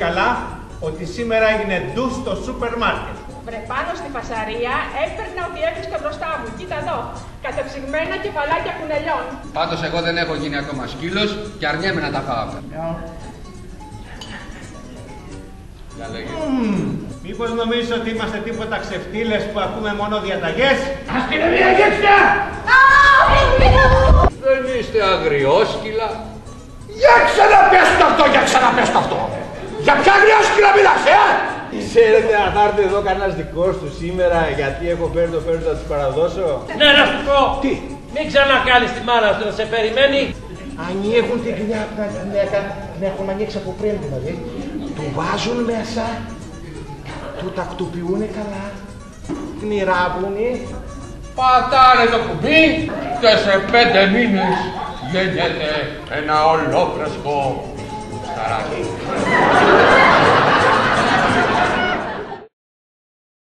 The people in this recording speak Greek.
καλά ότι σήμερα έγινε ντους στο σούπερ μάρκετ. Βρε πάνω στη φασαρία έπαιρνα ότι έβρισκα μπροστά μου. Κοίτα εδώ. Κατεψυγμένα κεφαλάκια κουνελιών. Πάντως εγώ δεν έχω γίνει ακόμα σκύλος και αρνιέμαι να τα φάω αυτά. Μήπως νομίζεις ότι είμαστε τίποτα ξεφτύλες που ακούμε μόνο διαταγές? Αστυνομία, γέξτε! Δεν είστε αγριόσκυλα? Για ξαναπες' αυτό, για ξαναπες' αυτό! Για ποια αγριόσκυλα μιλάς, Ξέρετε αν θα έρθει εδώ κανένας δικός του σήμερα γιατί έχω φέρει το φέρνο να τους παραδώσω? Ναι, να σου πω! Τι? Μην ξανακάνεις τη μάνα σου να σε περιμένει. Αν έχουν την κοιλιά από την γυναίκα, την έχουν ανοίξει από πριν δηλαδή, του βάζουν μέσα, του τακτοποιούνε καλά, την ηράβουνε. Πατάνε το κουμπί και σε 5 μήνες γεννιέται ένα ολόφρεσκο σταράκι.